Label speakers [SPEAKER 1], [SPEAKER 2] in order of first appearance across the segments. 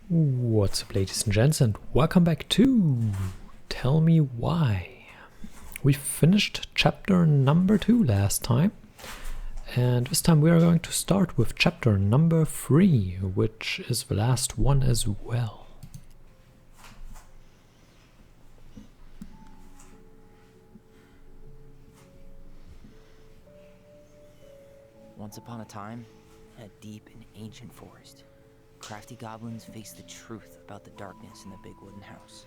[SPEAKER 1] What's up, ladies and gents, and welcome back to Tell Me Why. We finished chapter number 2 last time, and this time we are going to start with chapter number 3, which is the last one as well.
[SPEAKER 2] Once upon a time, in a deep and ancient forest, crafty goblins faced the truth about the darkness in the big wooden house.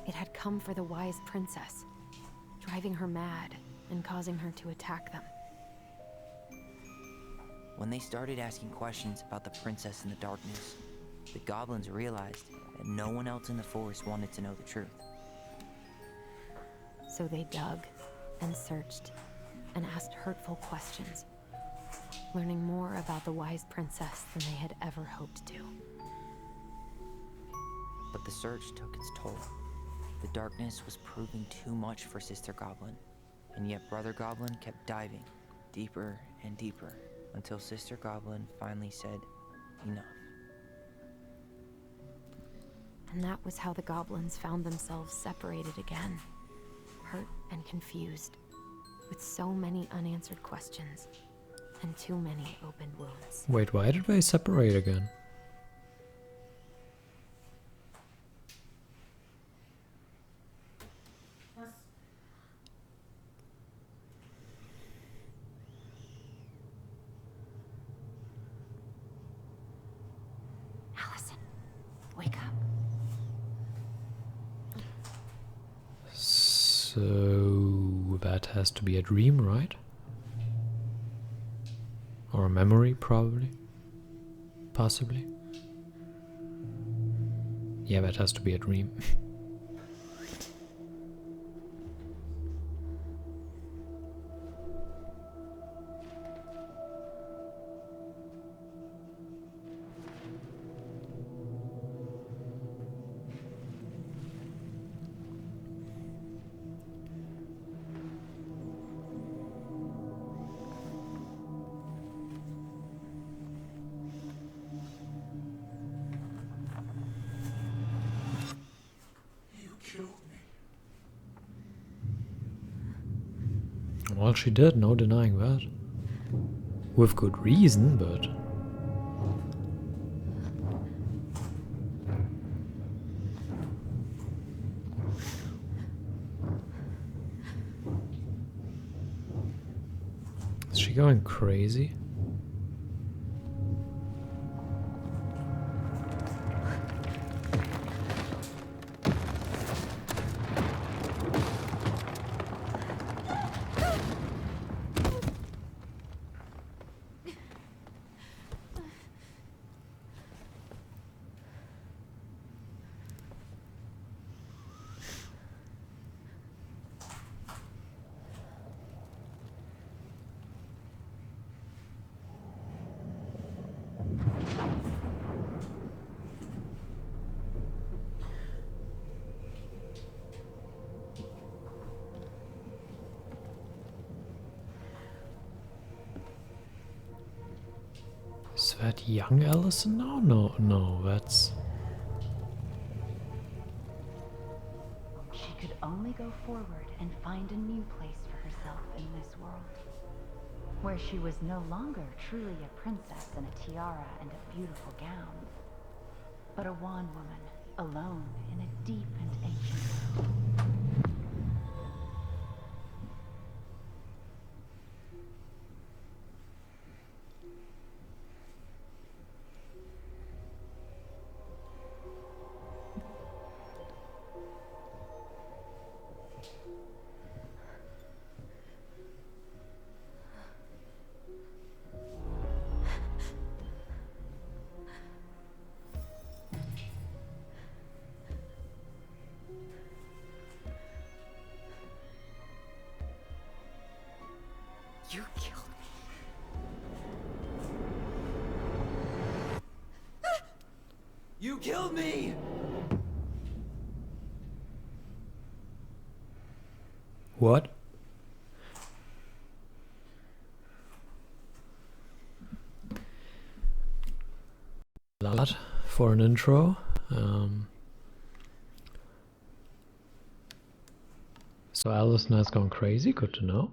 [SPEAKER 3] It had come for the wise princess, driving her mad and causing her to attack them.
[SPEAKER 2] When they started asking questions about the princess in the darkness, the goblins realized that no one else in the forest wanted to know the truth.
[SPEAKER 3] So they dug and searched and asked hurtful questions, learning more about the wise princess than they had ever hoped to.
[SPEAKER 2] But the search took its toll. The darkness was proving too much for Sister Goblin, and yet Brother Goblin kept diving deeper and deeper until Sister Goblin finally said, enough.
[SPEAKER 3] And that was how the goblins found themselves separated again, hurt and confused, with so many unanswered questions and too many open wounds.
[SPEAKER 1] Wait, why did they separate again?
[SPEAKER 3] Allison, wake up.
[SPEAKER 1] So that has to be a dream, right? Or a memory, probably. Possibly. Yeah, that has to be a dream. Well, she did, no denying that. With good reason, but... Is she going crazy? Is that young Allison now? No, that's...
[SPEAKER 4] She could only go forward and find a new place for herself in this world, where she was no longer truly a princess in a tiara and a beautiful gown, but a wan woman, alone in a deep and ancient world.
[SPEAKER 3] You killed me.
[SPEAKER 2] You killed me!
[SPEAKER 1] What? lot for an intro. So Allison has gone crazy, good to know.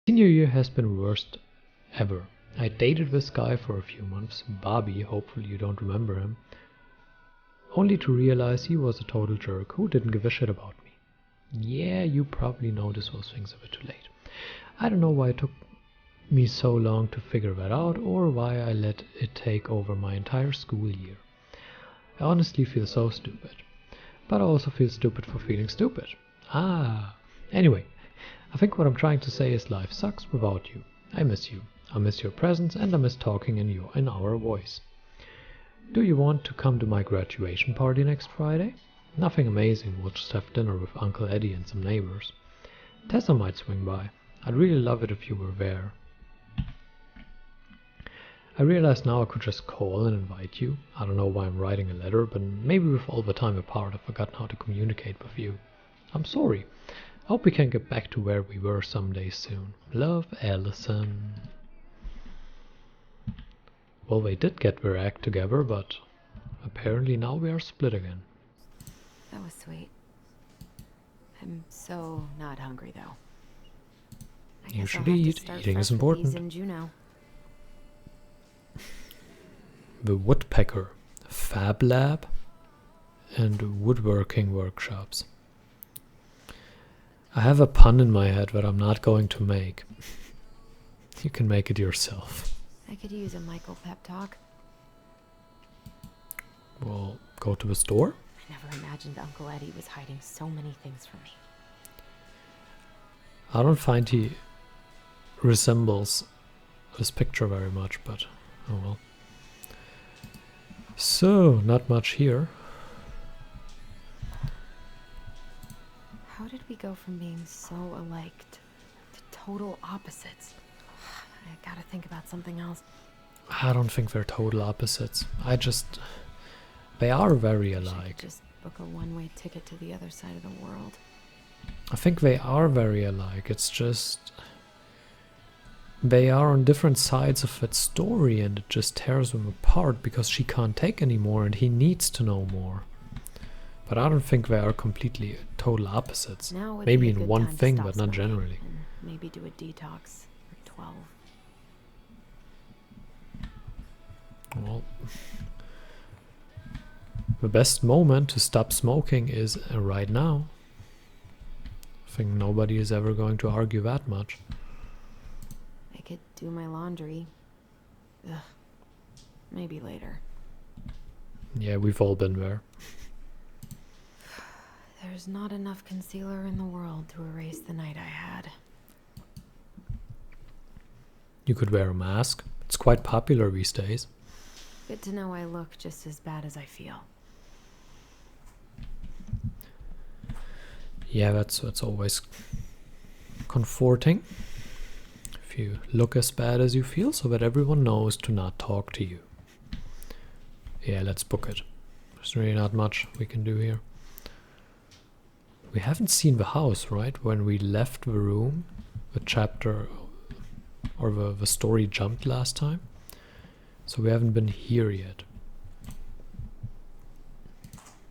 [SPEAKER 1] Senior year has been worst ever. I dated this guy for a few months, Bobby, hopefully you don't remember him, only to realize he was a total jerk who didn't give a shit about me. Yeah, you probably noticed those things a bit too late. I don't know why it took me so long to figure that out, or why I let it take over my entire school year. I honestly feel so stupid. But I also feel stupid for feeling stupid. Anyway, I think what I'm trying to say is life sucks without you. I miss you. I miss your presence and I miss talking in our voice. Do you want to come to my graduation party next Friday? Nothing amazing, we'll just have dinner with Uncle Eddie and some neighbors. Tessa might swing by. I'd really love it if you were there. I realize now I could just call and invite you. I don't know why I'm writing a letter, but maybe with all the time apart I've forgotten how to communicate with you. I'm sorry. I hope we can get back to where we were someday soon. Love, Allison. Well, they did get their act together, but apparently now we are split again.
[SPEAKER 3] That was sweet. I'm so not hungry though. I
[SPEAKER 1] You
[SPEAKER 3] guess
[SPEAKER 1] should
[SPEAKER 3] I'll have to
[SPEAKER 1] eat.
[SPEAKER 3] start
[SPEAKER 1] Eating is
[SPEAKER 3] fresh with these
[SPEAKER 1] important.
[SPEAKER 3] in Juneau.
[SPEAKER 1] The Woodpecker, Fab Lab, and Woodworking Workshops. I have a pun in my head that I'm not going to make. You can make it yourself.
[SPEAKER 3] I could use a Michael pep talk.
[SPEAKER 1] Well, go to the store?
[SPEAKER 3] I never imagined Uncle Eddie was hiding so many things from me.
[SPEAKER 1] I don't find he resembles this picture very much, but oh well. So, not much here.
[SPEAKER 3] How did we go from being so alike to total opposites? I gotta think about something else.
[SPEAKER 1] I don't think they're total opposites. They are very
[SPEAKER 3] Should
[SPEAKER 1] alike.
[SPEAKER 3] just book a one-way ticket to the other side of the world.
[SPEAKER 1] I think they are very alike. It's just they are on different sides of that story, and it just tears them apart because she can't take anymore and he needs to know more. But I don't think they are completely total opposites.
[SPEAKER 3] Now would
[SPEAKER 1] Maybe
[SPEAKER 3] be a
[SPEAKER 1] in
[SPEAKER 3] good
[SPEAKER 1] one
[SPEAKER 3] time to
[SPEAKER 1] thing,
[SPEAKER 3] stop
[SPEAKER 1] but not
[SPEAKER 3] smoking
[SPEAKER 1] generally.
[SPEAKER 3] and maybe do a detox for 12.
[SPEAKER 1] Well, the best moment to stop smoking is right now. I think nobody is ever going to argue that much.
[SPEAKER 3] I could do my laundry. Ugh. Maybe later.
[SPEAKER 1] Yeah, we've all been there.
[SPEAKER 3] There's not enough concealer in the world to erase the night I had.
[SPEAKER 1] You could wear a mask. It's quite popular these days.
[SPEAKER 3] Good to know I look just as bad as I feel.
[SPEAKER 1] Yeah, that's always comforting. If you look as bad as you feel, so that everyone knows to not talk to you. Yeah, let's book it. There's really not much we can do here. We haven't seen the house, right? When we left the room, the chapter or the story jumped last time. So we haven't been here yet.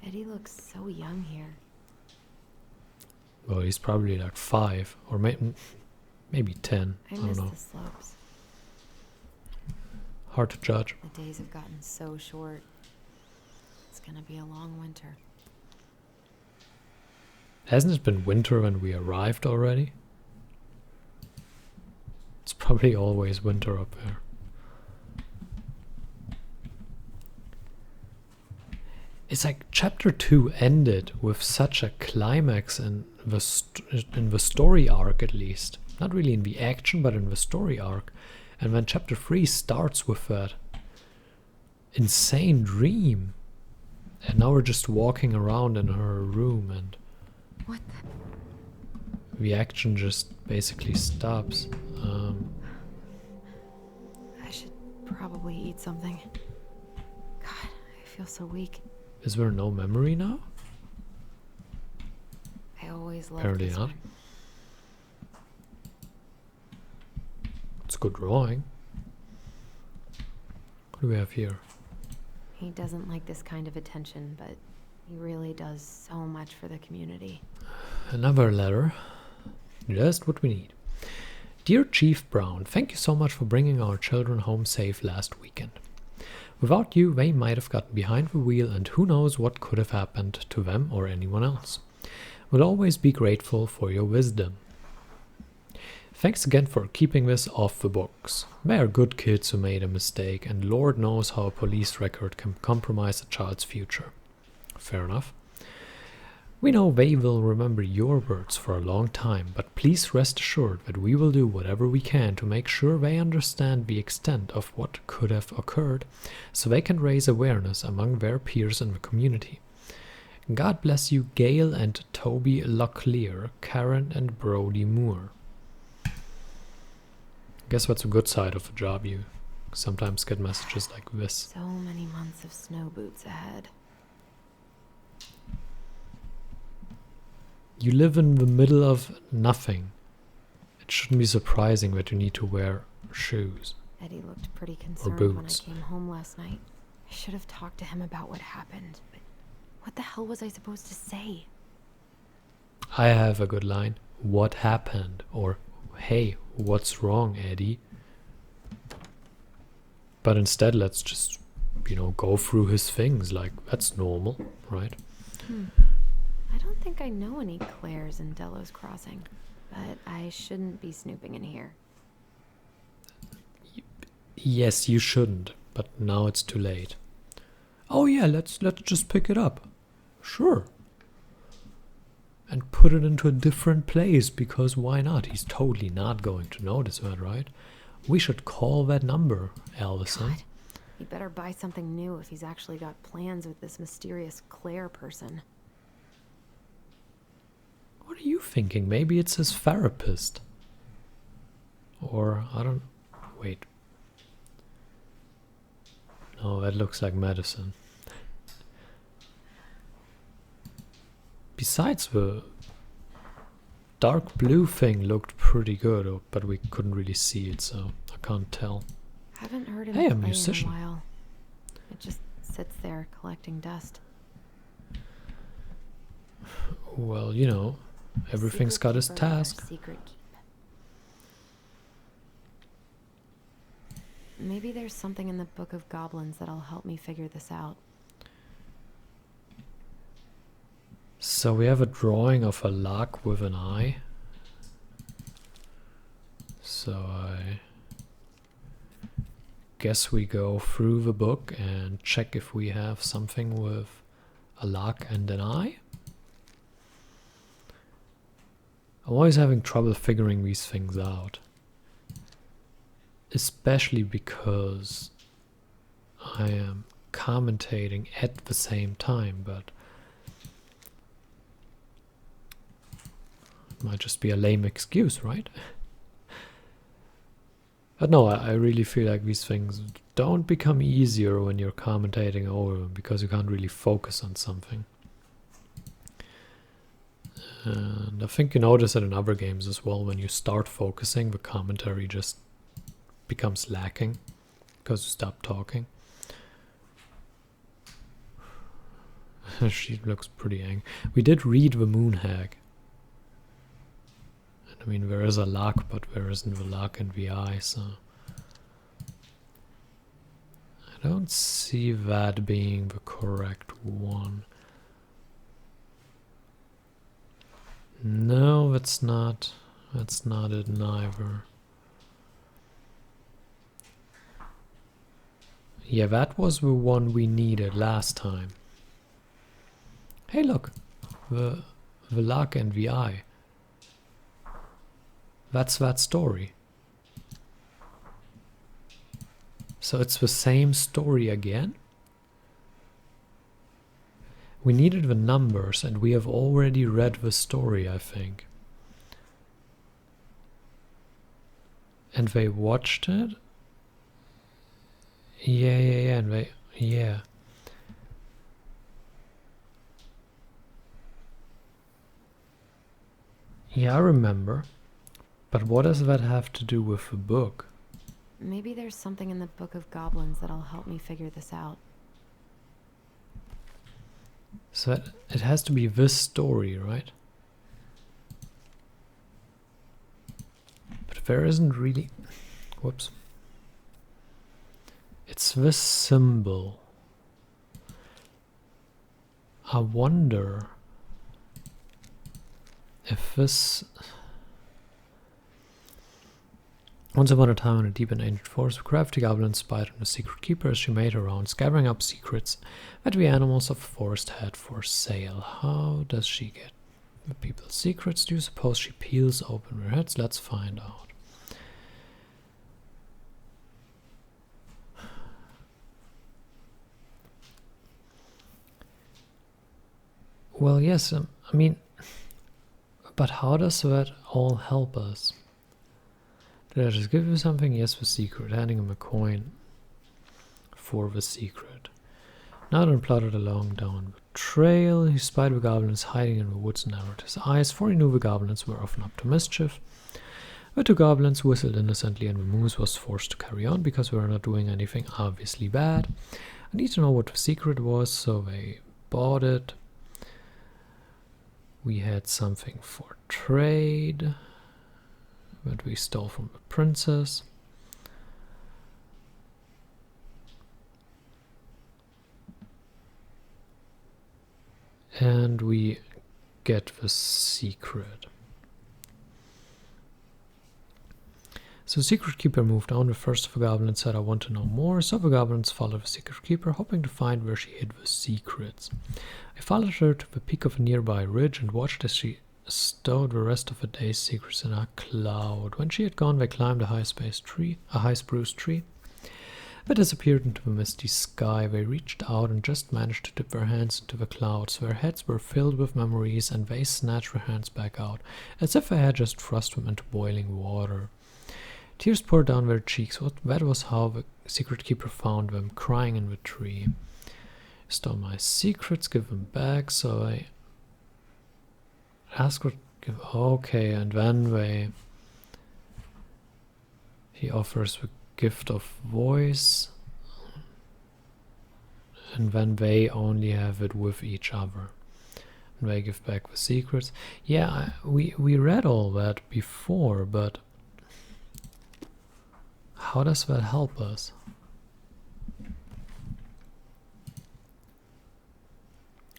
[SPEAKER 3] Eddie looks so young here.
[SPEAKER 1] Well, he's probably like 5 or maybe 10. I
[SPEAKER 3] I
[SPEAKER 1] don't
[SPEAKER 3] miss
[SPEAKER 1] know.
[SPEAKER 3] the slopes.
[SPEAKER 1] Hard to judge.
[SPEAKER 3] The days have gotten so short. It's gonna be a long winter.
[SPEAKER 1] Hasn't it been winter when we arrived already? It's probably always winter up there. It's like chapter 2 ended with such a climax in the story arc, at least. Not really in the action, but in the story arc. And when chapter 3 starts with that insane dream, and now we're just walking around in her room and
[SPEAKER 3] What
[SPEAKER 1] the action just basically stops.
[SPEAKER 3] I should probably eat something. God, I feel so weak.
[SPEAKER 1] Is there no memory now?
[SPEAKER 3] I always loved
[SPEAKER 1] Apparently
[SPEAKER 3] this
[SPEAKER 1] not.
[SPEAKER 3] one.
[SPEAKER 1] It's good drawing. What do we have here?
[SPEAKER 3] He doesn't like this kind of attention, but he really does so much for the community.
[SPEAKER 1] Another letter. Just what we need. Dear Chief Brown, thank you so much for bringing our children home safe last weekend. Without you, they might have gotten behind the wheel, and who knows what could have happened to them or anyone else. We'll always be grateful for your wisdom. Thanks again for keeping this off the books. They are good kids who made a mistake, and Lord knows how a police record can compromise a child's future. Fair enough. We know they will remember your words for a long time, but please rest assured that we will do whatever we can to make sure they understand the extent of what could have occurred, so they can raise awareness among their peers in the community. God bless you, Gail and Toby Locklear, Karen and Brody Moore. I guess that's a good side of the job. You sometimes get messages like this.
[SPEAKER 3] So many months of snow boots ahead.
[SPEAKER 1] You live in the middle of nothing. It shouldn't be surprising that you need to wear shoes.
[SPEAKER 3] Eddie looked pretty concerned when I
[SPEAKER 1] boots.
[SPEAKER 3] came home last night. I should have talked to him about what happened, but what the hell was I supposed to say?
[SPEAKER 1] I have a good line. What happened? Or, hey, what's wrong, Eddie? But instead, let's just, go through his things. Like, that's normal, right?
[SPEAKER 3] I don't think I know any Claires in Delos Crossing, but I shouldn't be snooping in here.
[SPEAKER 1] Yes, you shouldn't, but now it's too late. Oh yeah, let's just pick it up. Sure. And put it into a different place, because why not? He's totally not going to notice that, right? We should call that number, Allison.
[SPEAKER 3] God, he better buy something new if he's actually got plans with this mysterious Claire person.
[SPEAKER 1] What are you thinking? Maybe it's his therapist. Or, I don't... Wait. No, that looks like medicine. Besides, the dark blue thing looked pretty good, but we couldn't really see it, so I can't tell.
[SPEAKER 3] Haven't heard him
[SPEAKER 1] Hey, a
[SPEAKER 3] play
[SPEAKER 1] musician.
[SPEAKER 3] in a while. It just sits there collecting dust.
[SPEAKER 1] Well, everything's
[SPEAKER 3] Secret
[SPEAKER 1] got its
[SPEAKER 3] keeper of our
[SPEAKER 1] task.
[SPEAKER 3] secret keep. Maybe there's something in the Book of Goblins that'll help me figure this out.
[SPEAKER 1] So we have a drawing of a lock with an eye. So I guess we go through the book and check if we have something with a lock and an eye. I'm always having trouble figuring these things out. Especially because I am commentating at the same time, but it might just be a lame excuse, right? But no, I really feel like these things don't become easier when you're commentating over them, because you can't really focus on something. And I think you notice it in other games as well. When you start focusing, the commentary just becomes lacking because you stop talking. She looks pretty angry. We did read the Moon Hag. And I mean, there is a lock, but there isn't the lock in the eye, so I don't see that being the correct one. No, that's not it neither. Yeah, that was the one we needed last time. Hey, look, the lock and the eye. That's that story. So it's the same story again? We needed the numbers, and we have already read the story, I think. And they watched it? Yeah, and they... Yeah. Yeah, I remember. But what does that have to do with the book?
[SPEAKER 3] Maybe there's something in the Book of Goblins that'll help me figure this out.
[SPEAKER 1] So it has to be this story, right? But there isn't really... Whoops. It's this symbol. I wonder if this... Once upon a time in a deep and ancient forest, a crafty goblin spied on a secret keeper as she made her rounds, gathering up secrets that the animals of the forest had for sale. How does she get the people's secrets? Do you suppose she peels open their heads? Let's find out. Well, yes, I mean, but how does that all help us? Did I just give you something? Yes, the secret. Handing him a coin for the secret. Now then plodded along down the trail. He spied the goblins hiding in the woods and narrowed his eyes, for he knew the goblins were often up to mischief. The two goblins whistled innocently, and the moose was forced to carry on because we were not doing anything obviously bad. I need to know what the secret was, so they bought it. We had something for trade that we stole from the princess. And we get the secret. So Secret Keeper moved on. The first of the goblins said, I want to know more. So the goblins followed the Secret Keeper, hoping to find where she hid the secrets. I followed her to the peak of a nearby ridge and watched as she stowed the rest of the day's secrets in a cloud. When she had gone, they climbed a high spruce tree. They disappeared into the misty sky. They reached out and just managed to dip their hands into the clouds. Their heads were filled with memories, and they snatched their hands back out, as if they had just thrust them into boiling water. Tears poured down their cheeks. That was how the Secret Keeper found them, crying in the tree. Stole my secrets, give them back, so I asked her to give... Okay, and then he offers the gift of voice, and then they only have it with each other. And they give back the secrets. Yeah, we read all that before, but how does that help us?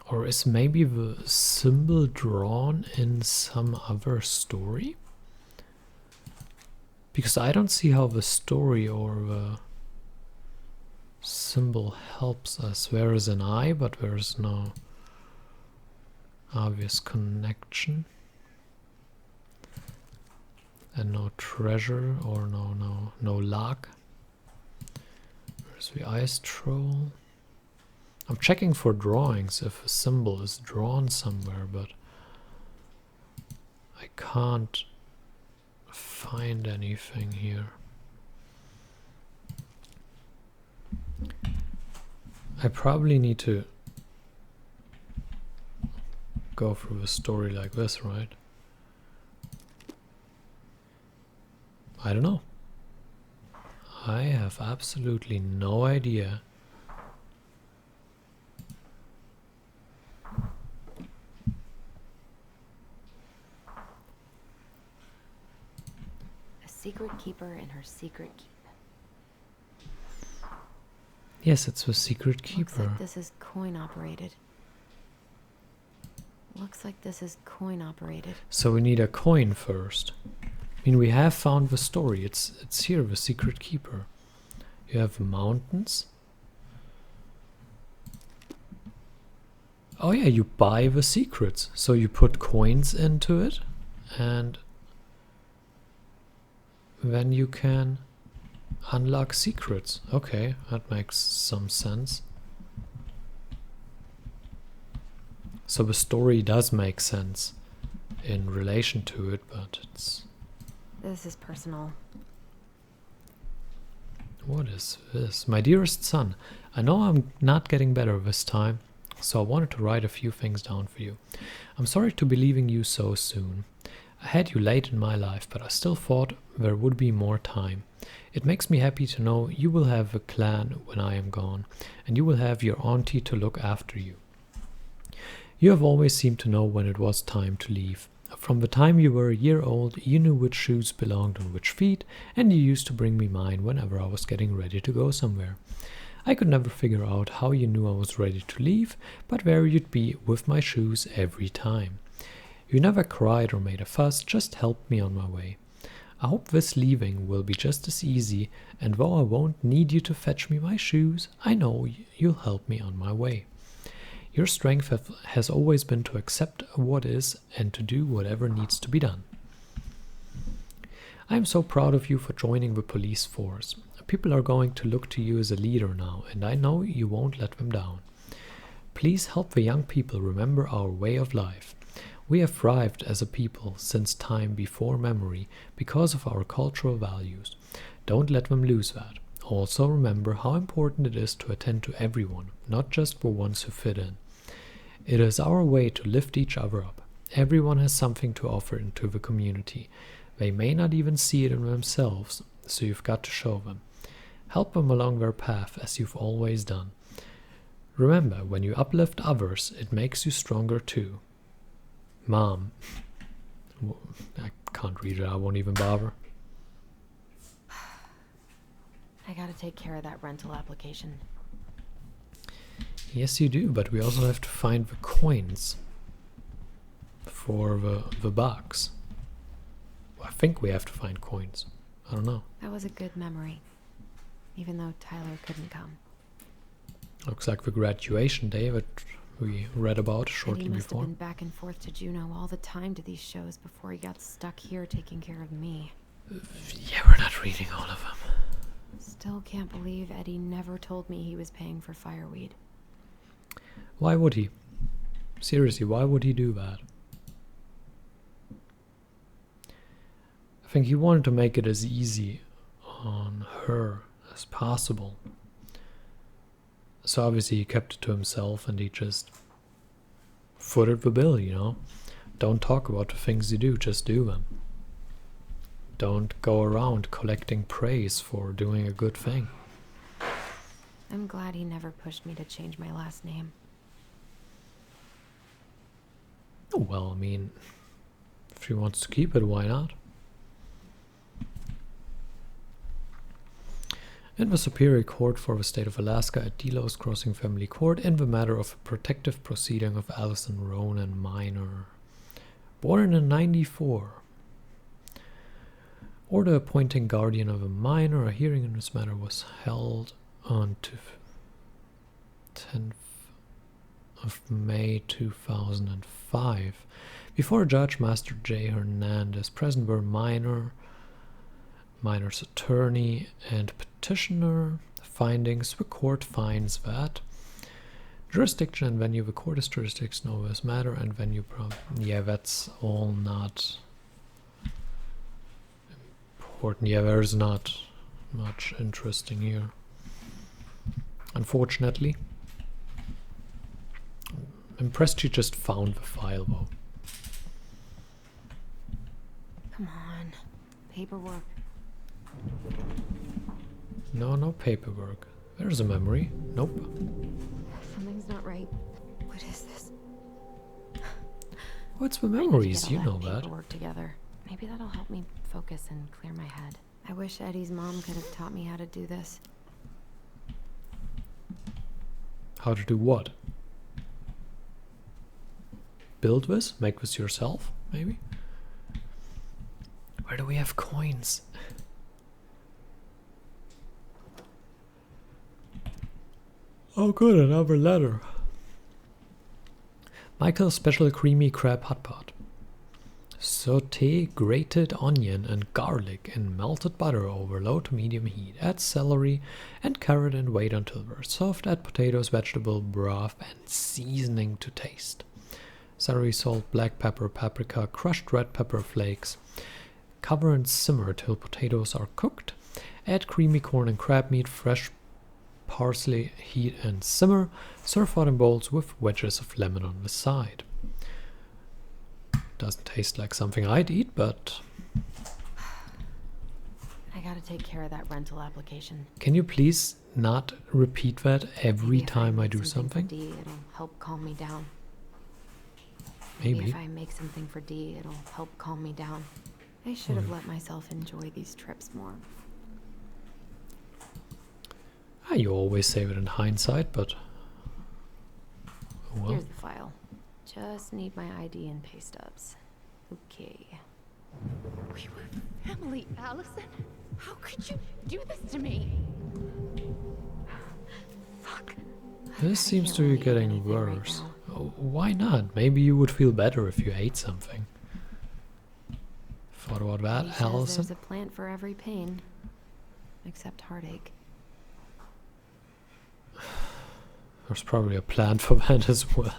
[SPEAKER 1] Or is maybe the symbol drawn in some other story? Because I don't see how the story or the symbol helps us. There is an eye, but there is no obvious connection. And no treasure or no luck. There's the ice troll. I'm checking for drawings if a symbol is drawn somewhere, but I can't find anything here. I probably need to go through a story like this, right? I don't know. I have absolutely no idea.
[SPEAKER 3] Secret Keeper and her secret keep.
[SPEAKER 1] Yes, it's the Secret
[SPEAKER 3] Looks
[SPEAKER 1] Keeper.
[SPEAKER 3] like this is coin operated.
[SPEAKER 1] So we need a coin first. I mean, we have found the story. It's here, the Secret Keeper. You have mountains. Oh yeah, you buy the secrets. So you put coins into it, and then you can unlock secrets. Okay, that makes some sense. So the story does make sense in relation to it, but it's...
[SPEAKER 3] This is personal.
[SPEAKER 1] What is this? My dearest son, I know I'm not getting better this time, so I wanted to write a few things down for you. I'm sorry to be leaving you so soon. I had you late in my life, but I still thought there would be more time. It makes me happy to know you will have a clan when I am gone, and you will have your auntie to look after you. You have always seemed to know when it was time to leave. From the time you were a year old, you knew which shoes belonged on which feet, and you used to bring me mine whenever I was getting ready to go somewhere. I could never figure out how you knew I was ready to leave, but there you'd be with my shoes every time. You never cried or made a fuss, just helped me on my way. I hope this leaving will be just as easy, and though I won't need you to fetch me my shoes, I know you'll help me on my way. Your strength has always been to accept what is and to do whatever needs to be done. I am so proud of you for joining the police force. People are going to look to you as a leader now, and I know you won't let them down. Please help the young people remember our way of life. We have thrived as a people since time before memory because of our cultural values. Don't let them lose that. Also remember how important it is to attend to everyone, not just the ones who fit in. It is our way to lift each other up. Everyone has something to offer into the community. They may not even see it in themselves, so you've got to show them. Help them along their path as you've always done. Remember, when you uplift others, it makes you stronger too. Mom. I can't read it, I won't even bother.
[SPEAKER 3] I gotta take care of that rental application.
[SPEAKER 1] Yes, you do, but we also have to find the coins for the box. I think we have to find coins. I don't know.
[SPEAKER 3] That was a good memory, even though Tyler couldn't come.
[SPEAKER 1] Looks like the graduation day that we read about shortly
[SPEAKER 3] Eddie must
[SPEAKER 1] before.
[SPEAKER 3] have been back and forth to Juneau all the time to these shows before he got stuck here taking care of me.
[SPEAKER 1] Yeah, we're not reading all of them.
[SPEAKER 3] Still can't believe Eddie never told me he was paying for fireweed.
[SPEAKER 1] Why would he? Seriously, why would he do that? I think he wanted to make it as easy on her as possible. So obviously he kept it to himself and he just footed the bill, you know? Don't talk about the things you do, just do them. Don't go around collecting praise for doing a good thing.
[SPEAKER 3] I'm glad he never pushed me to change my last name.
[SPEAKER 1] Well, I mean, if he wants to keep it, why not? In the Superior Court for the State of Alaska at Delos Crossing Family Court in the matter of a protective proceeding of Allison Ronan Minor. Born in 94. Order appointing guardian of a minor. A hearing in this matter was held on 10th of May 2005. Before Judge Master J. Hernandez, present were minor's attorney and petitioner. Findings: the court finds that jurisdiction and venue. The court is jurisdiction over this matter and venue. Yeah, that's all not important. Yeah, there's not much interesting here, unfortunately. I'm impressed you just found the file, though.
[SPEAKER 3] Come on. Paperwork.
[SPEAKER 1] No paperwork. There's a memory. Nope.
[SPEAKER 3] Something's not right. What is this?
[SPEAKER 1] What's the
[SPEAKER 3] I need to
[SPEAKER 1] memories?
[SPEAKER 3] get
[SPEAKER 1] You
[SPEAKER 3] all
[SPEAKER 1] know
[SPEAKER 3] that
[SPEAKER 1] that.
[SPEAKER 3] paperwork together. Maybe that'll help me focus and clear my head. I wish Eddie's mom could have taught me how to do this.
[SPEAKER 1] How to do what? Build this? Make this yourself, maybe? Where do we have coins? Oh good, another letter. Michael's special creamy crab hot pot. Saute grated onion and garlic in melted butter over low to medium heat. Add celery and carrot and wait until they're soft. Add potatoes, vegetable broth, and seasoning to taste. Celery, salt, black pepper, paprika, crushed red pepper flakes. Cover and simmer till potatoes are cooked. Add creamy corn and crab meat, fresh parsley, heat and simmer. Serve hot in bowls with wedges of lemon on the side. Doesn't taste like something I'd eat, but
[SPEAKER 3] I gotta take care of that rental application.
[SPEAKER 1] can you please not repeat that every
[SPEAKER 3] Maybe if
[SPEAKER 1] time I
[SPEAKER 3] make
[SPEAKER 1] do
[SPEAKER 3] for
[SPEAKER 1] something?
[SPEAKER 3] D, it'll help calm me down.
[SPEAKER 1] Maybe.
[SPEAKER 3] If I make something for D, it'll help calm me down. I should have let myself enjoy these trips more.
[SPEAKER 1] You always say it in hindsight, but oh well.
[SPEAKER 3] Here's the file. Just need my ID and pay stubs. Okay.
[SPEAKER 4] We were family, Allison. How could you do this to me?
[SPEAKER 3] Fuck.
[SPEAKER 1] This
[SPEAKER 3] I
[SPEAKER 1] seems
[SPEAKER 3] can't
[SPEAKER 1] to be
[SPEAKER 3] really eat
[SPEAKER 1] getting
[SPEAKER 3] anything right
[SPEAKER 1] worse.
[SPEAKER 3] now.
[SPEAKER 1] Oh, why not? Maybe you would feel better if you ate something. Thought about that,
[SPEAKER 3] He says
[SPEAKER 1] Allison?
[SPEAKER 3] there's a plant for every pain, except heartache.
[SPEAKER 1] There's probably a plan for that as well.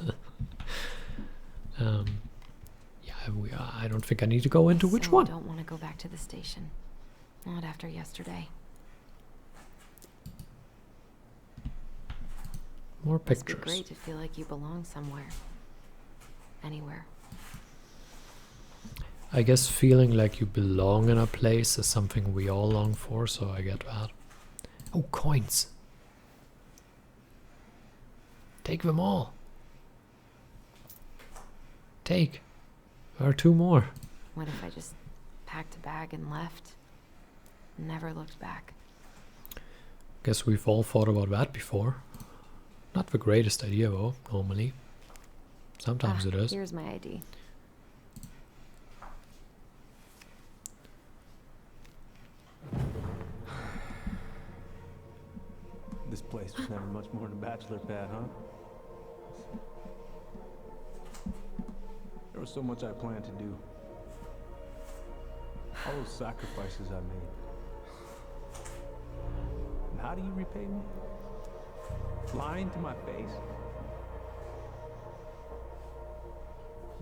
[SPEAKER 1] I don't think I need to go into which
[SPEAKER 3] So
[SPEAKER 1] one.
[SPEAKER 3] I don't want to go back to the station. Not after yesterday.
[SPEAKER 1] More
[SPEAKER 3] Must be
[SPEAKER 1] pictures.
[SPEAKER 3] great to feel like you belong somewhere. Anywhere.
[SPEAKER 1] I guess feeling like you belong in a place is something we all long for, so I get that. Oh, coins. Take them all. Take. There are 2 more.
[SPEAKER 3] What if I just packed a bag and left? Never looked back.
[SPEAKER 1] Guess we've all thought about that before. Not the greatest idea though, normally. Sometimes it is.
[SPEAKER 3] Here's my ID.
[SPEAKER 5] This place was never much more than a bachelor pad, huh? There was so much I planned to do. All those sacrifices I made. And how do you repay me? Lying to my face?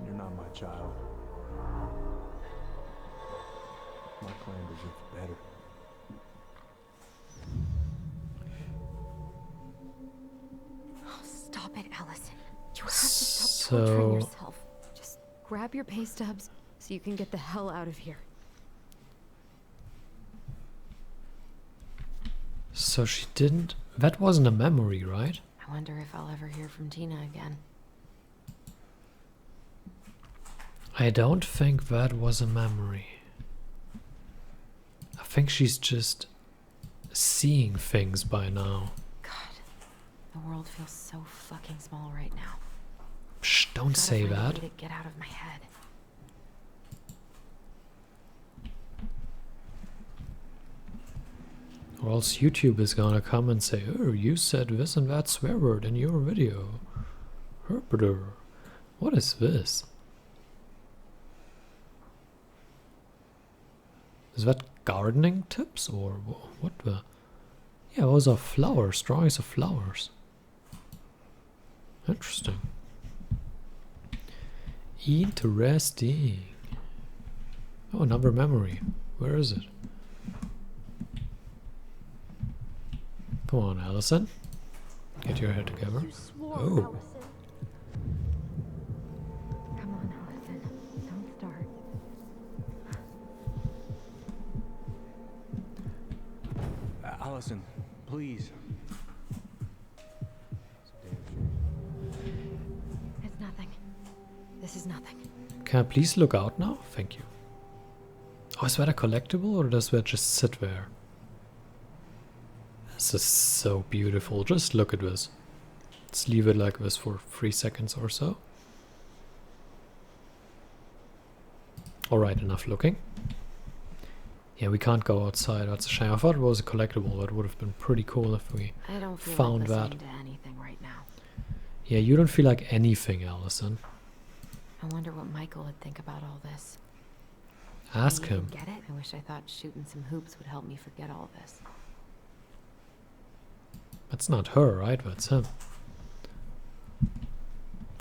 [SPEAKER 5] You're not my child. My plan deserves better.
[SPEAKER 3] Oh, stop it, Allison. You have to stop torturing yourself. Just grab your pay stubs so you can get the hell out of here.
[SPEAKER 1] So she didn't... That wasn't a memory, right?
[SPEAKER 3] I wonder if I'll ever hear from Tina again.
[SPEAKER 1] I don't think that was a memory. I think she's just seeing things by now.
[SPEAKER 3] God, the world feels so fucking small right now.
[SPEAKER 1] Shh, don't
[SPEAKER 3] Gotta
[SPEAKER 1] say
[SPEAKER 3] find a
[SPEAKER 1] that.
[SPEAKER 3] way to get out of my head.
[SPEAKER 1] Or else YouTube is gonna come and say, oh, you said this and that swear word in your video. Herpeter. What is this? Is that gardening tips or what the? Yeah, those are flowers, drawings of flowers. Interesting. Interesting. Oh, another memory. Where is it? Come on, Allison. Get your head together.
[SPEAKER 6] You swore,
[SPEAKER 1] Oh.
[SPEAKER 6] Allison.
[SPEAKER 3] Come on, Allison. Don't start.
[SPEAKER 5] Allison, please.
[SPEAKER 3] It's nothing. This is nothing.
[SPEAKER 1] Can I please look out now? Thank you. Oh, is that a collectible or does that just sit there? This is so beautiful. Just look at this. Let's leave it like this for 3 seconds or so. Alright, enough looking. Yeah, we can't go outside. That's a shame. I thought it was a collectible. That would have been pretty cool if we
[SPEAKER 3] I don't feel
[SPEAKER 1] found
[SPEAKER 3] like
[SPEAKER 1] that.
[SPEAKER 3] listening to anything right now.
[SPEAKER 1] Yeah, you don't feel like anything, Allison.
[SPEAKER 3] I wonder what Michael would think about all this.
[SPEAKER 1] Ask
[SPEAKER 3] Maybe he
[SPEAKER 1] him.
[SPEAKER 3] would get it? I wish I thought shooting some hoops would help me forget all this.
[SPEAKER 1] That's not her, right? That's him.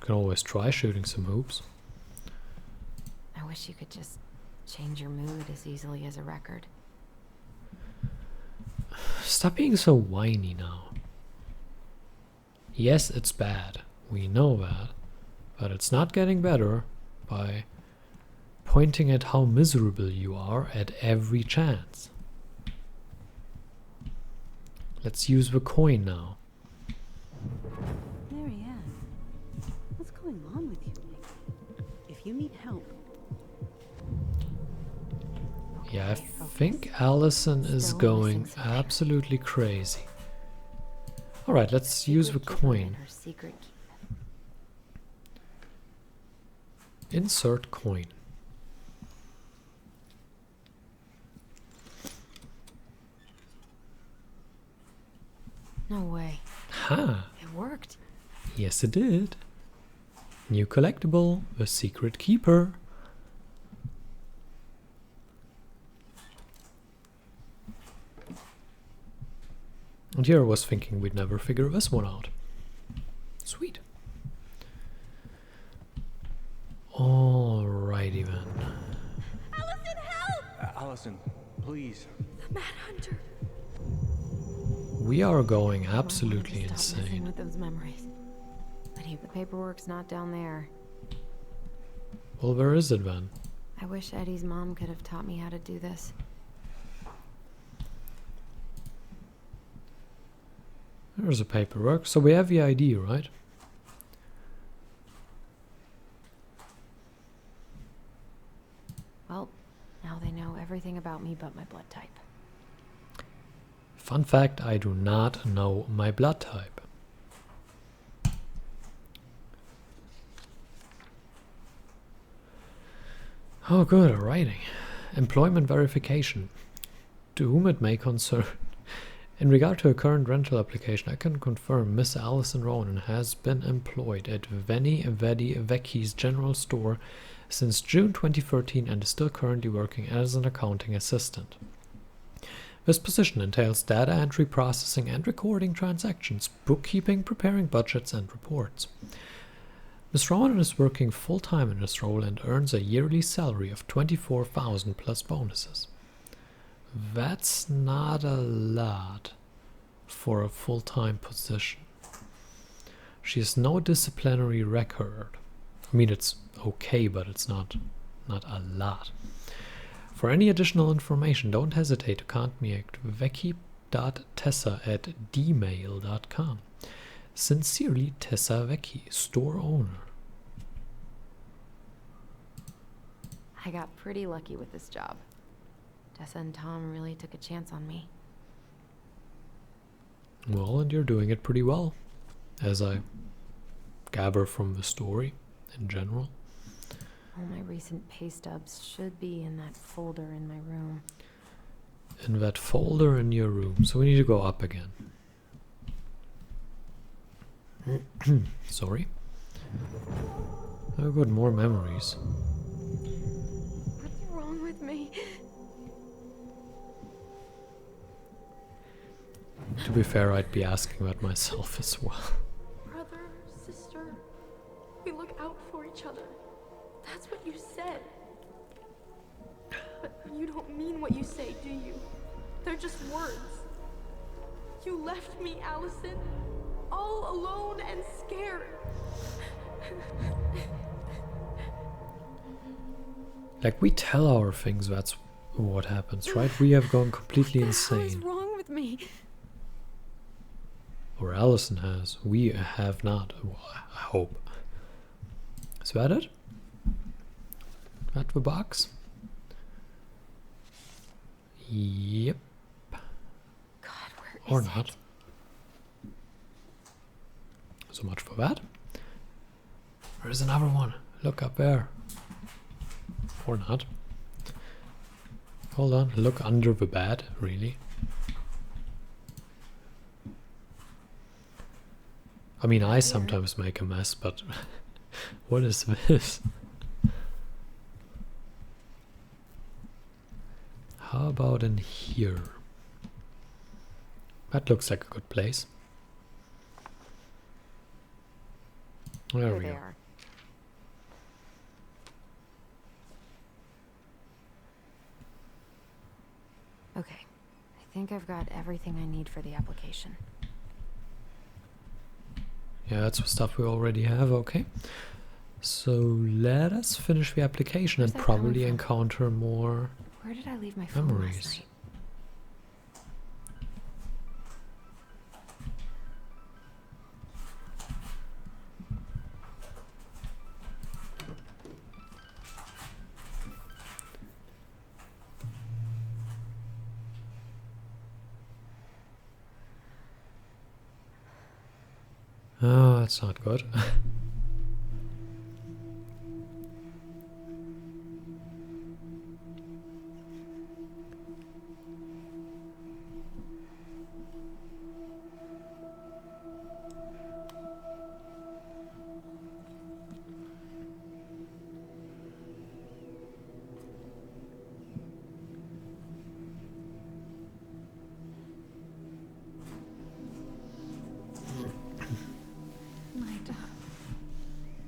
[SPEAKER 1] Can always try shooting some hoops.
[SPEAKER 3] I wish you could just change your mood as easily as a record.
[SPEAKER 1] Stop being so whiny now. Yes, it's bad. We know that. But it's not getting better by pointing at how miserable you are at every chance. Let's use the coin now.
[SPEAKER 6] Marianne, what's going on with you lately? If you need help,
[SPEAKER 1] Yeah, I
[SPEAKER 3] Okay, focus.
[SPEAKER 1] think Allison is
[SPEAKER 3] Still
[SPEAKER 1] going
[SPEAKER 3] missing something.
[SPEAKER 1] absolutely crazy. Alright, let's use the
[SPEAKER 3] Secret keeper
[SPEAKER 1] coin.
[SPEAKER 3] and her secret keep.
[SPEAKER 1] Insert coin.
[SPEAKER 3] No way.
[SPEAKER 1] Ha!
[SPEAKER 3] It worked.
[SPEAKER 1] Yes, it did. New collectible, the secret keeper. And here I was thinking we'd never figure this one out. Sweet. Alrighty then.
[SPEAKER 6] Allison, help!
[SPEAKER 5] Allison, please.
[SPEAKER 6] The Mad Hunter.
[SPEAKER 1] We are going
[SPEAKER 3] I wanted to
[SPEAKER 1] absolutely
[SPEAKER 3] stop messing
[SPEAKER 1] insane.
[SPEAKER 3] with those memories. But the paperwork's not down there.
[SPEAKER 1] Well, where is it then?
[SPEAKER 3] I wish Eddie's mom could have taught me how to do this.
[SPEAKER 1] There's the paperwork. So we have the ID, right?
[SPEAKER 3] Well, now they know everything about me but my blood type.
[SPEAKER 1] Fun fact, I do not know my blood type. Oh good, writing. Employment verification. To whom it may concern. In regard to a current rental application, I can confirm Miss Allison Ronan has been employed at Veni Vedi Vecchi's general store since June 2013 and is still currently working as an accounting assistant. This position entails data entry, processing and recording transactions, bookkeeping, preparing budgets and reports. Ms. Ronan is working full-time in this role and earns a yearly salary of $24,000 plus bonuses. That's not a lot for a full-time position. She has no disciplinary record. I mean, it's okay, but it's not a lot. For any additional information, don't hesitate to contact me at vecchi.tessa@dmail.com. Sincerely, Tessa Vecchi, store owner.
[SPEAKER 3] I got pretty lucky with this job. Tessa and Tom really took a chance on me.
[SPEAKER 1] Well, and you're doing it pretty well, as I gather from the story in general.
[SPEAKER 3] All my recent pay stubs should be in that folder in my room.
[SPEAKER 1] In that folder in your room. So we need to go up again. Sorry. Oh good, more memories.
[SPEAKER 3] What's wrong with me?
[SPEAKER 1] To be fair, I'd be asking that myself as well.
[SPEAKER 7] Brother, sister, we look out for each other. That's what you said. But you don't mean what you say, do you? They're just words. You left me, Allison, all alone and scared.
[SPEAKER 1] Like, we tell our things, that's what happens, right? We have gone completely
[SPEAKER 3] What is
[SPEAKER 1] insane.
[SPEAKER 3] wrong with me?
[SPEAKER 1] Or Allison has. We have not. Well, I hope. Is that it? That the box? Yep.
[SPEAKER 3] God, where
[SPEAKER 1] Or
[SPEAKER 3] is
[SPEAKER 1] not.
[SPEAKER 3] it?
[SPEAKER 1] So much for that. There's another one. Look up there. Or not. Hold on. Look under the bed, really. I mean, I sometimes make a mess, but what is this? How about in here? That looks like a good place. There we
[SPEAKER 3] they
[SPEAKER 1] go.
[SPEAKER 3] are. Okay, I think I've got everything I need for the application.
[SPEAKER 1] Yeah, that's the stuff we already have, okay. So let us finish the application
[SPEAKER 3] Where's
[SPEAKER 1] and
[SPEAKER 3] that coming
[SPEAKER 1] probably
[SPEAKER 3] from?
[SPEAKER 1] encounter more.
[SPEAKER 3] Where did I leave my phone
[SPEAKER 1] Memories.
[SPEAKER 3] last night?
[SPEAKER 1] Oh, that's not good.
[SPEAKER 4] Night.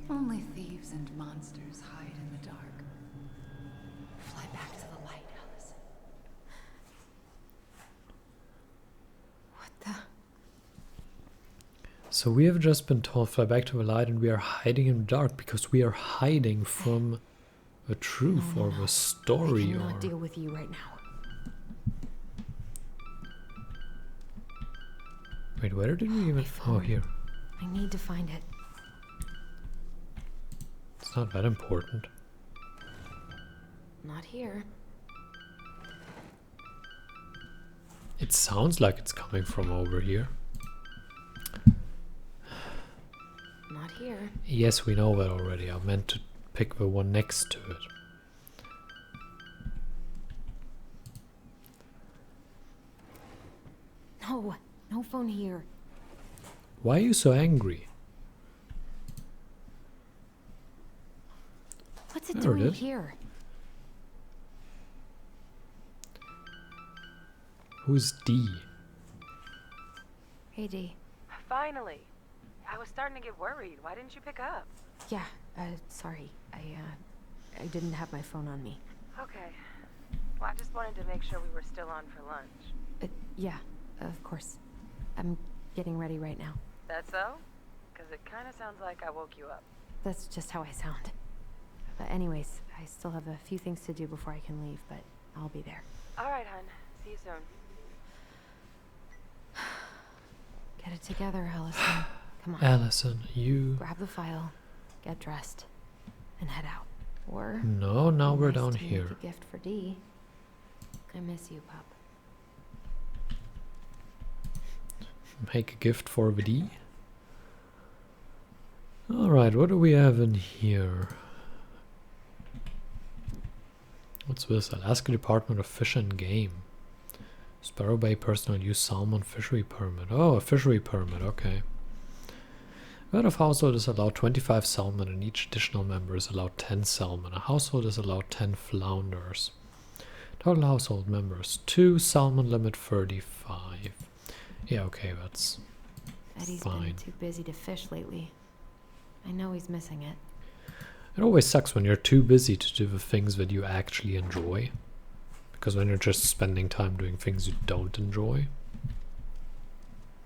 [SPEAKER 4] Only thieves and monsters hide in the dark. Fly back to the light, Allison.
[SPEAKER 3] What the?
[SPEAKER 1] So we have just been told fly back to the light and we are hiding in the dark because we are hiding from the truth or the
[SPEAKER 3] I
[SPEAKER 1] story
[SPEAKER 3] cannot
[SPEAKER 1] or...
[SPEAKER 3] deal with you right now.
[SPEAKER 1] Wait, where did we even...
[SPEAKER 3] My
[SPEAKER 1] Oh,
[SPEAKER 3] phone.
[SPEAKER 1] here.
[SPEAKER 3] I need to find it.
[SPEAKER 1] It's not that important.
[SPEAKER 3] Not here.
[SPEAKER 1] It sounds like it's coming from over here.
[SPEAKER 3] Not here.
[SPEAKER 1] Yes, we know that already. I meant to pick the one next to it.
[SPEAKER 3] No, no phone here.
[SPEAKER 1] Why are you so angry?
[SPEAKER 3] What's it
[SPEAKER 1] There it
[SPEAKER 3] doing
[SPEAKER 1] is.
[SPEAKER 3] here?
[SPEAKER 1] Who's D?
[SPEAKER 3] Hey, D.
[SPEAKER 8] Finally. I was starting to get worried. Why didn't you pick up?
[SPEAKER 3] Yeah, sorry. I didn't have my phone on me.
[SPEAKER 8] Okay. Well, I just wanted to make sure we were still on for lunch.
[SPEAKER 3] Yeah, of course. I'm getting ready right now.
[SPEAKER 8] That so? Because it kind of sounds like I woke you up.
[SPEAKER 3] That's just how I sound. But anyways, I still have a few things to do before I can leave, but I'll be there.
[SPEAKER 8] All right, hun. See you soon.
[SPEAKER 3] Get it together, Allison. Come on.
[SPEAKER 1] Allison, you...
[SPEAKER 3] Grab the file, get dressed, and head out. Or
[SPEAKER 1] No, now
[SPEAKER 3] be
[SPEAKER 1] we're
[SPEAKER 3] nice
[SPEAKER 1] down
[SPEAKER 3] to make
[SPEAKER 1] here.
[SPEAKER 3] a gift for D. I miss you, pup.
[SPEAKER 1] Make a gift for the D. Alright, what do we have in here? What's this? Alaska Department of Fish and Game. Sparrow Bay Personal Use Salmon Fishery Permit. Oh, a fishery permit, okay. Head of household is allowed 25 salmon and each additional member is allowed 10 salmon. A household is allowed 10 flounders. Total household members 2, salmon limit 35. Yeah, okay, that's
[SPEAKER 3] Eddie's
[SPEAKER 1] fine.
[SPEAKER 3] been too busy to fish lately. I know he's missing it.
[SPEAKER 1] It always sucks when you're too busy to do the things that you actually enjoy. Because when you're just spending time doing things you don't enjoy,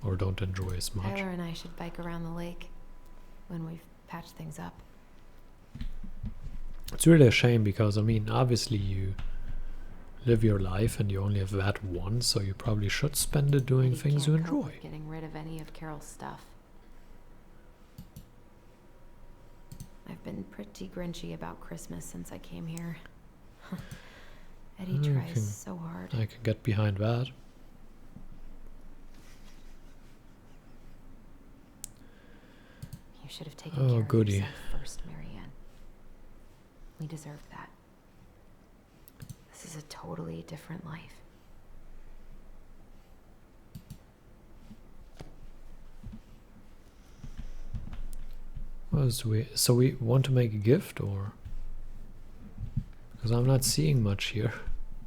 [SPEAKER 1] or don't enjoy as much.
[SPEAKER 3] Tyler and I should bike around the lake when we've patched things up.
[SPEAKER 1] It's really a shame because, I mean, obviously you live your life and you only have that once, so you probably should spend it doing
[SPEAKER 3] Eddie
[SPEAKER 1] things you
[SPEAKER 3] can't cope
[SPEAKER 1] enjoy.
[SPEAKER 3] with getting rid of any of Carol's stuff. I've been pretty grinchy about Christmas since I came here. Eddie tries
[SPEAKER 1] Okay.
[SPEAKER 3] so hard.
[SPEAKER 1] I can get behind that.
[SPEAKER 3] You should have taken
[SPEAKER 1] Oh,
[SPEAKER 3] care
[SPEAKER 1] goody.
[SPEAKER 3] of yourself first, Marianne. We deserve that. This is a totally different life.
[SPEAKER 1] So we want to make a gift, or? Because I'm not seeing much here.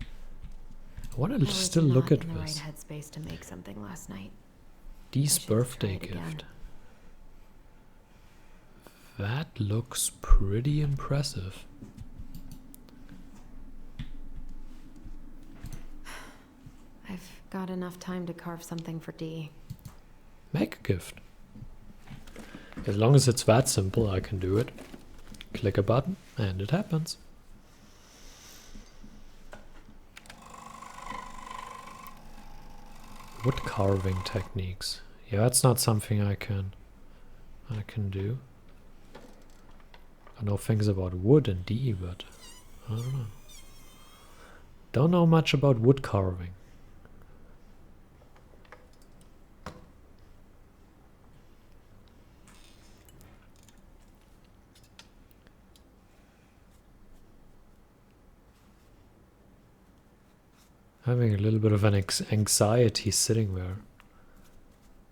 [SPEAKER 1] I want
[SPEAKER 3] I
[SPEAKER 1] to
[SPEAKER 3] was
[SPEAKER 1] still
[SPEAKER 3] not
[SPEAKER 1] look at
[SPEAKER 3] in the
[SPEAKER 1] this.
[SPEAKER 3] right headspace to make something last night.
[SPEAKER 1] Dee's
[SPEAKER 3] I should try
[SPEAKER 1] birthday
[SPEAKER 3] it again.
[SPEAKER 1] gift. That looks pretty impressive.
[SPEAKER 3] I've got enough time to carve something for Dee.
[SPEAKER 1] Make a gift. As long as it's that simple, I can do it. Click a button and it happens. Wood carving techniques. Yeah, that's not something I can do. I know things about wood and D, but I don't know. Don't know much about wood carving. Having a little bit of an anxiety sitting there.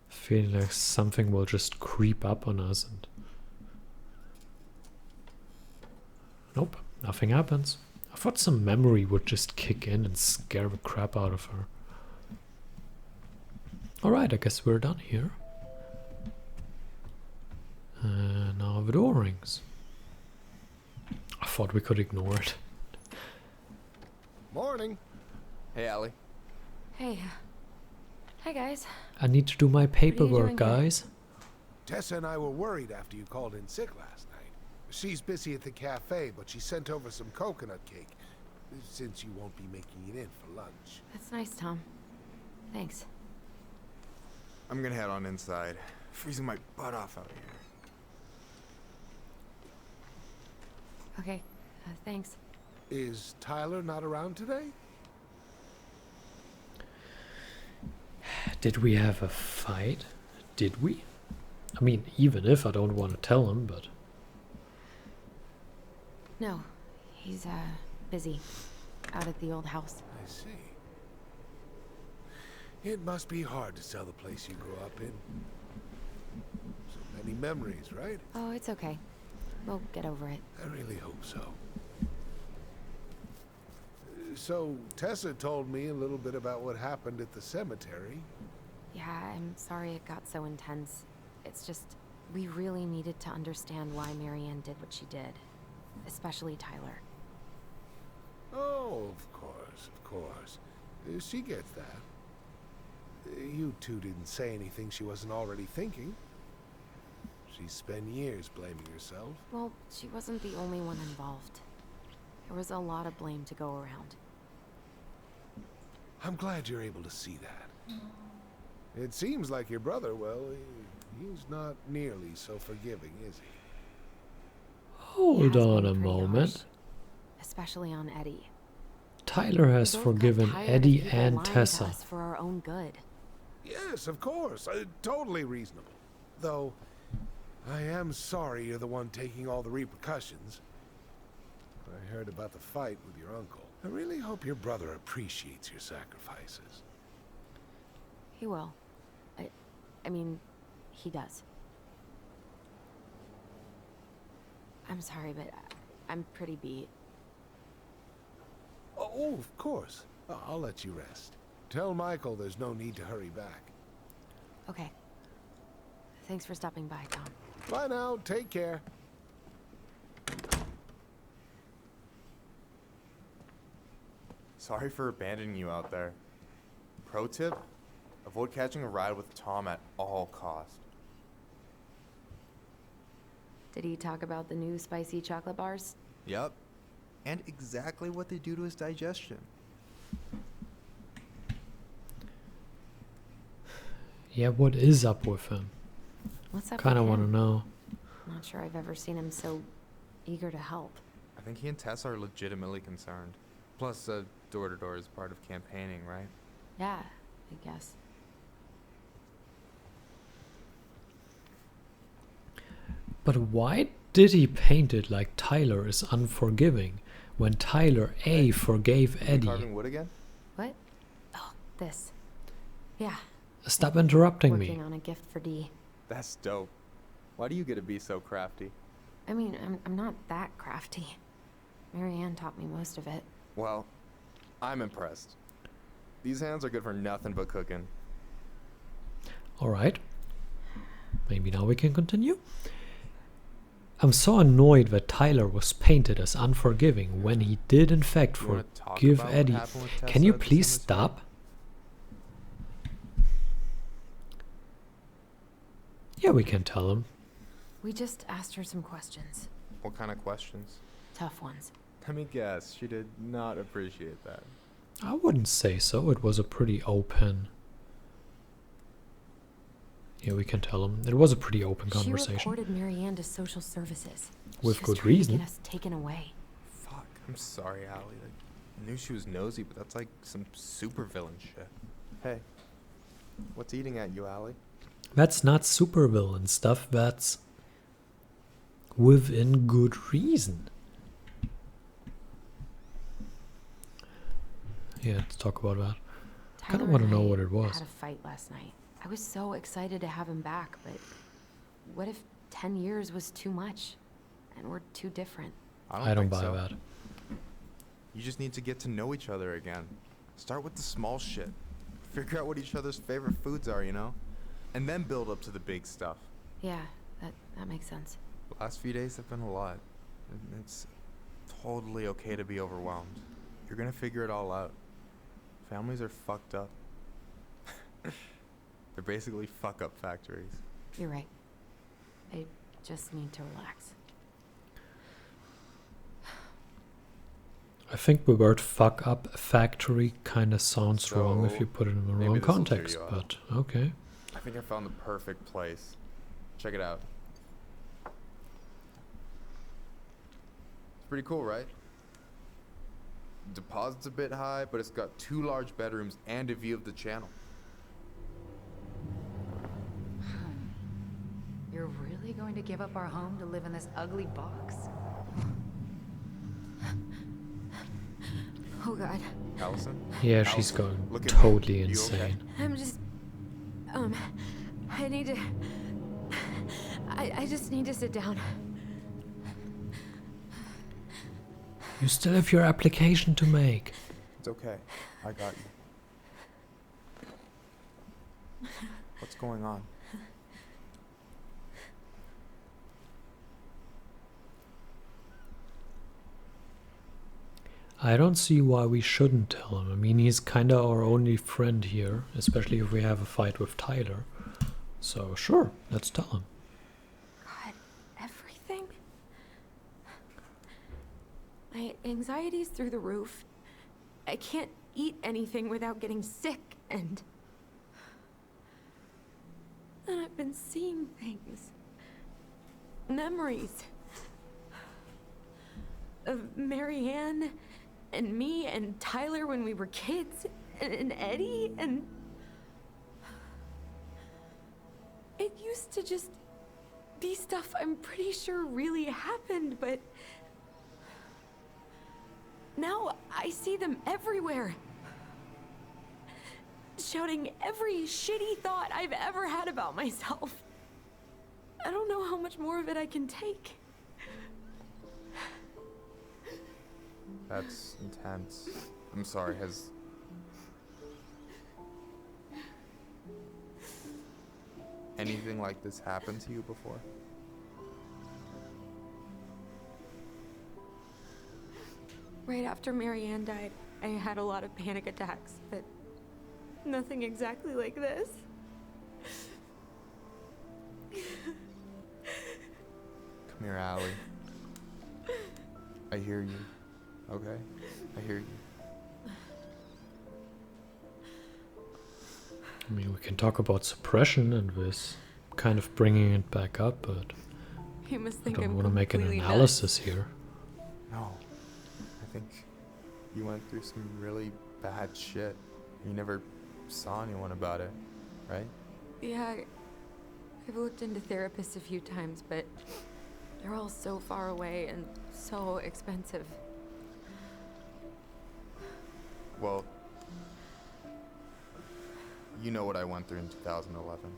[SPEAKER 1] Feeling like something will just creep up on us and... Nope, nothing happens. I thought some memory would just kick in and scare the crap out of her. Alright, I guess we're done here. Now the door rings. I thought we could ignore it.
[SPEAKER 9] Morning. Hey, Allie.
[SPEAKER 3] Hey. Hi, guys.
[SPEAKER 1] I need to do my paperwork,
[SPEAKER 3] doing, Greg?
[SPEAKER 1] guys.
[SPEAKER 9] Tessa and I were worried after you called in sick last night. She's busy at the cafe, but she sent over some coconut cake, since you won't be making it in for lunch.
[SPEAKER 3] That's nice, Tom. Thanks.
[SPEAKER 10] I'm gonna head on inside. Freezing my butt off out here.
[SPEAKER 3] Okay. Thanks.
[SPEAKER 9] Is Tyler not around today?
[SPEAKER 1] Did we have a fight? Did we? I mean, even if I don't want to tell him, but...
[SPEAKER 3] No, he's, busy. Out at the old house.
[SPEAKER 9] I see. It must be hard to sell the place you grew up in. So many memories, right?
[SPEAKER 3] Oh, it's okay. We'll get over it.
[SPEAKER 9] I really hope so. So, Tessa told me a little bit about what happened at the cemetery.
[SPEAKER 3] Yeah, I'm sorry it got so intense. It's just, we really needed to understand why Marianne did what she did. Especially Tyler.
[SPEAKER 9] Oh, of course, of course. She gets that. You two didn't say anything she wasn't already thinking. She spent years blaming herself.
[SPEAKER 3] Well, she wasn't the only one involved. There was a lot of blame to go around.
[SPEAKER 9] I'm glad you're able to see that. It seems like your brother, well, he's not nearly so forgiving, is he?
[SPEAKER 1] Hold
[SPEAKER 3] He has
[SPEAKER 1] on
[SPEAKER 3] been
[SPEAKER 1] a
[SPEAKER 3] pretty
[SPEAKER 1] moment.
[SPEAKER 3] harsh, especially on Eddie.
[SPEAKER 1] Tyler has
[SPEAKER 3] We both got
[SPEAKER 1] forgiven
[SPEAKER 3] tired of
[SPEAKER 1] Eddie
[SPEAKER 3] people
[SPEAKER 1] and
[SPEAKER 3] lying to
[SPEAKER 1] Tessa.
[SPEAKER 3] us for our own good.
[SPEAKER 9] Yes, of course. Totally reasonable. Though, I am sorry you're the one taking all the repercussions. I heard about the fight with your uncle. I really hope your brother appreciates your sacrifices.
[SPEAKER 3] He will. I mean, he does. I'm sorry, but I'm pretty beat.
[SPEAKER 9] Oh, of course. I'll let you rest. Tell Michael there's no need to hurry back.
[SPEAKER 3] Okay. Thanks for stopping by, Tom.
[SPEAKER 9] Bye now. Take care.
[SPEAKER 10] Sorry for abandoning you out there. Pro tip? Avoid catching a ride with Tom at all costs.
[SPEAKER 3] Did he talk about the new spicy chocolate bars?
[SPEAKER 10] Yep. And exactly what they do to his digestion.
[SPEAKER 1] Yeah, what is up with him?
[SPEAKER 3] What's up
[SPEAKER 1] Kinda
[SPEAKER 3] with
[SPEAKER 1] wanna
[SPEAKER 3] him?
[SPEAKER 1] know.
[SPEAKER 3] Not sure I've ever seen him so eager to help.
[SPEAKER 10] I think he and Tess are legitimately concerned. Plus, door-to-door is part of campaigning, right?
[SPEAKER 3] Yeah, I guess.
[SPEAKER 1] But why did he paint it like Tyler is unforgiving when Tyler A forgave Eddie?
[SPEAKER 10] Carving wood again?
[SPEAKER 3] What? Oh, this. Yeah.
[SPEAKER 1] Stop interrupting
[SPEAKER 3] Working
[SPEAKER 1] me.
[SPEAKER 3] on a gift for Dee.
[SPEAKER 10] That's dope. Why do you get to be so crafty?
[SPEAKER 3] I mean, I'm not that crafty. Marianne taught me most of it.
[SPEAKER 10] Well, I'm impressed. These hands are good for nothing but cooking.
[SPEAKER 1] Alright. Maybe now we can continue. I'm so annoyed that Tyler was painted as unforgiving when he did in fact
[SPEAKER 10] You wanna talk
[SPEAKER 1] forgive
[SPEAKER 10] about what
[SPEAKER 1] Eddie.
[SPEAKER 10] happened with
[SPEAKER 1] Can
[SPEAKER 10] Tessa
[SPEAKER 1] you
[SPEAKER 10] at the
[SPEAKER 1] please
[SPEAKER 10] cemetery?
[SPEAKER 1] stop? Yeah, we can tell him.
[SPEAKER 3] We just asked her some questions.
[SPEAKER 10] What kind of questions?
[SPEAKER 3] Tough ones.
[SPEAKER 10] Let me guess, she did not appreciate that.
[SPEAKER 1] I wouldn't say so. It was a pretty open... Yeah, we can tell him. It was a pretty open
[SPEAKER 3] She
[SPEAKER 1] conversation.
[SPEAKER 3] reported Marianne to social services.
[SPEAKER 1] With
[SPEAKER 3] She was
[SPEAKER 1] good
[SPEAKER 3] trying to
[SPEAKER 1] reason.
[SPEAKER 3] get us taken away.
[SPEAKER 10] Fuck, I'm sorry, Allie. I knew she was nosy, but that's like some supervillain shit. Hey, what's eating at you, Allie?
[SPEAKER 1] That's not supervillain stuff. That's within good reason. Yeah, let's talk about that. I kind of
[SPEAKER 3] Tyler
[SPEAKER 1] want to
[SPEAKER 3] and
[SPEAKER 1] know
[SPEAKER 3] I
[SPEAKER 1] what it was.
[SPEAKER 3] had a fight last night. I was so excited to have him back, but what if 10 years was too much? And we're too different.
[SPEAKER 1] I don't
[SPEAKER 10] think
[SPEAKER 1] buy
[SPEAKER 10] so.
[SPEAKER 1] that.
[SPEAKER 10] You just need to get to know each other again. Start with the small shit. Figure out what each other's favorite foods are, you know? And then build up to the big stuff.
[SPEAKER 3] Yeah, that makes sense.
[SPEAKER 10] The last few days have been a lot. And it's totally okay to be overwhelmed. You're gonna figure it all out. Families are fucked up. They're basically fuck-up factories.
[SPEAKER 3] You're right. I just need to relax.
[SPEAKER 1] I think the word fuck up factory kind of sounds wrong if
[SPEAKER 10] So,
[SPEAKER 1] you put it in the
[SPEAKER 10] maybe
[SPEAKER 1] wrong
[SPEAKER 10] this'll cheer
[SPEAKER 1] context,
[SPEAKER 10] you up.
[SPEAKER 1] but okay.
[SPEAKER 10] I think I found the perfect place. Check it out. It's pretty cool, right? Deposit's a bit high, but it's got 2 large bedrooms and a view of the channel.
[SPEAKER 4] You're really going to give up our home to live in this ugly box?
[SPEAKER 3] Oh god.
[SPEAKER 10] Allison?
[SPEAKER 1] Yeah, she's
[SPEAKER 10] Allison,
[SPEAKER 1] going
[SPEAKER 10] look at
[SPEAKER 1] totally
[SPEAKER 10] me. You
[SPEAKER 1] insane.
[SPEAKER 10] okay?
[SPEAKER 3] I'm just... I need to... I just need to sit down.
[SPEAKER 1] You still have your application to make.
[SPEAKER 10] It's okay. I got you. What's going on?
[SPEAKER 1] I don't see why we shouldn't tell him. I mean, he's kinda our only friend here, especially if we have a fight with Tyler. So sure, let's tell him.
[SPEAKER 3] God, everything? My anxiety's through the roof. I can't eat anything without getting sick, and I've been seeing things. Memories. Of Marianne, and me, and Tyler when we were kids, and Eddie, and... It used to just be stuff I'm pretty sure really happened, but... Now I see them everywhere. Shouting every shitty thought I've ever had about myself. I don't know how much more of it I can take.
[SPEAKER 10] That's intense. I'm sorry, has... anything like this happened to you before?
[SPEAKER 3] Right after Marianne died, I had a lot of panic attacks, but nothing exactly like this.
[SPEAKER 10] Come here, Allie. I hear you. Okay? I hear you.
[SPEAKER 1] I mean, we can talk about suppression and this kind of bringing it back up, but
[SPEAKER 3] You must
[SPEAKER 1] I
[SPEAKER 3] think
[SPEAKER 1] don't
[SPEAKER 3] I'm
[SPEAKER 1] want to make an
[SPEAKER 3] completely
[SPEAKER 1] analysis here.
[SPEAKER 10] No. I think you went through some really bad shit. You never saw anyone about it, right?
[SPEAKER 3] Yeah, I've looked into therapists a few times, but they're all so far away and so expensive.
[SPEAKER 10] Well, you know what I went through in 2011.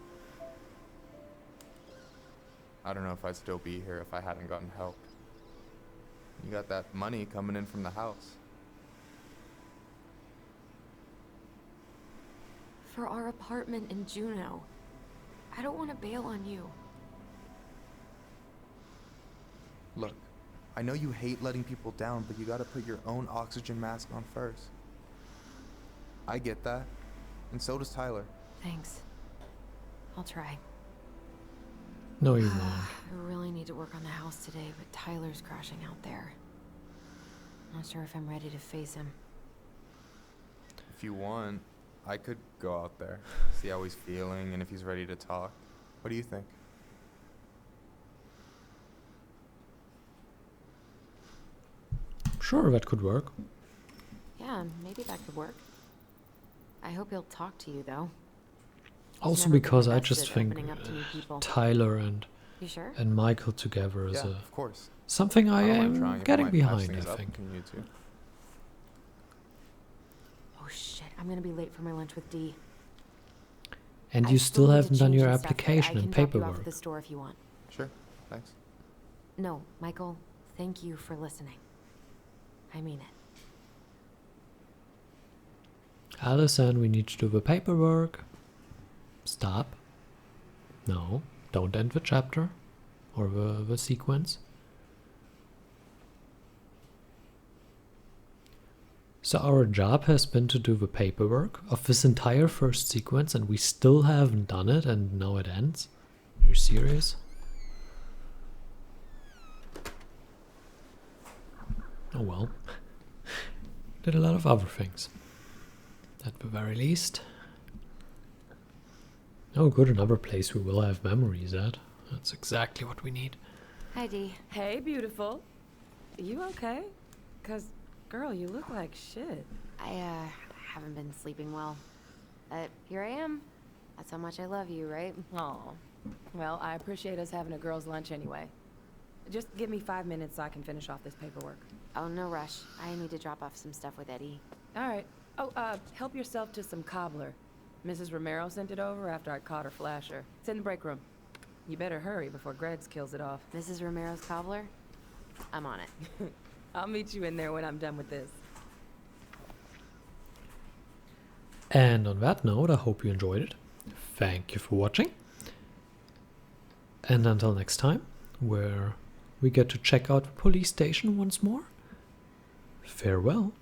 [SPEAKER 10] I don't know if I'd still be here if I hadn't gotten help. You got that money coming in from the house.
[SPEAKER 3] For our apartment in Juneau. I don't want to bail on you.
[SPEAKER 10] Look, I know you hate letting people down, but you gotta put your own oxygen mask on first. I get that, and so does Tyler.
[SPEAKER 3] Thanks. I'll try.
[SPEAKER 1] No, you won't.
[SPEAKER 3] I really need to work on the house today, but Tyler's crashing out there. Not sure if I'm ready to face him.
[SPEAKER 10] If you want, I could go out there, see how he's feeling, and if he's ready to talk. What do you think?
[SPEAKER 1] Sure, that could work.
[SPEAKER 3] Yeah, maybe that could work. I hope he'll talk to you, though.
[SPEAKER 1] Also
[SPEAKER 3] never been
[SPEAKER 1] because I
[SPEAKER 3] invested
[SPEAKER 1] just think
[SPEAKER 3] opening up to new people.
[SPEAKER 1] Tyler and
[SPEAKER 3] You sure?
[SPEAKER 1] Michael together is
[SPEAKER 10] Yeah, of course.
[SPEAKER 1] something I
[SPEAKER 10] don't mind trying
[SPEAKER 1] am
[SPEAKER 10] if it
[SPEAKER 1] getting
[SPEAKER 10] might patch
[SPEAKER 1] behind,
[SPEAKER 10] things
[SPEAKER 1] I
[SPEAKER 10] up
[SPEAKER 1] think.
[SPEAKER 10] between you two.
[SPEAKER 3] Oh shit, I'm gonna be late for my lunch with Dee.
[SPEAKER 1] And
[SPEAKER 3] I
[SPEAKER 1] you still
[SPEAKER 3] need to
[SPEAKER 1] haven't done
[SPEAKER 3] change
[SPEAKER 1] your
[SPEAKER 3] some stuff, but
[SPEAKER 1] application
[SPEAKER 3] I
[SPEAKER 1] and
[SPEAKER 3] can drop you off
[SPEAKER 1] paperwork.
[SPEAKER 3] at the store if you want.
[SPEAKER 10] Sure, thanks.
[SPEAKER 3] No, Michael, thank you for listening. I mean it.
[SPEAKER 1] Allison, we need to do the paperwork. Stop. No, don't end the chapter or the sequence. So our job has been to do the paperwork of this entire first sequence, and we still haven't done it, and now it ends? Are you serious? Oh well. Did a lot of other things. At the very least. Oh good, another place we will have memories at. That's exactly what we need.
[SPEAKER 3] Hi, Dee.
[SPEAKER 11] Hey, beautiful. You okay? 'Cause
[SPEAKER 8] Girl, you look like shit.
[SPEAKER 3] I haven't been sleeping well. But here I am. That's how much I love you, right?
[SPEAKER 8] Oh. Well, I appreciate us having a girls' lunch anyway. Just give me 5 minutes so I can finish off this paperwork.
[SPEAKER 3] Oh, no rush. I need to drop off some stuff with Eddie.
[SPEAKER 8] All right. Oh, help yourself to some cobbler. Mrs. Romero sent it over after I caught her flasher. It's in the break room. You better hurry before Greggs kills it off.
[SPEAKER 3] Mrs. Romero's cobbler? I'm on it.
[SPEAKER 8] I'll meet you in there when I'm done with this.
[SPEAKER 1] And on that note, I hope you enjoyed it. Thank you for watching. And until next time, where we get to check out the police station once more, farewell.